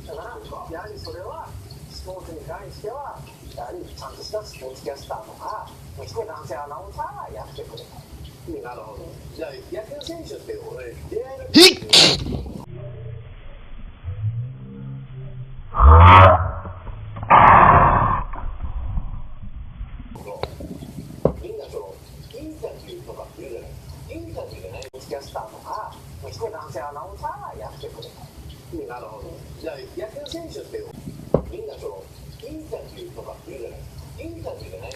だからやはりそれはスポーツに関してはやはりちゃんとしたスポーツキャスターとかもしくは男性アナウンサーがやってくれた。なるほど。じゃあ野球選手って俺出会いのみんなそのインタビューとかって言うじゃない。インタビューじゃないスポーツキャスターとかもしくは男性アナウンサーがやってくれた。なるほど。じゃあ野球選手ってみんなそのインタビューとかって言うじゃない。インタビューじゃない。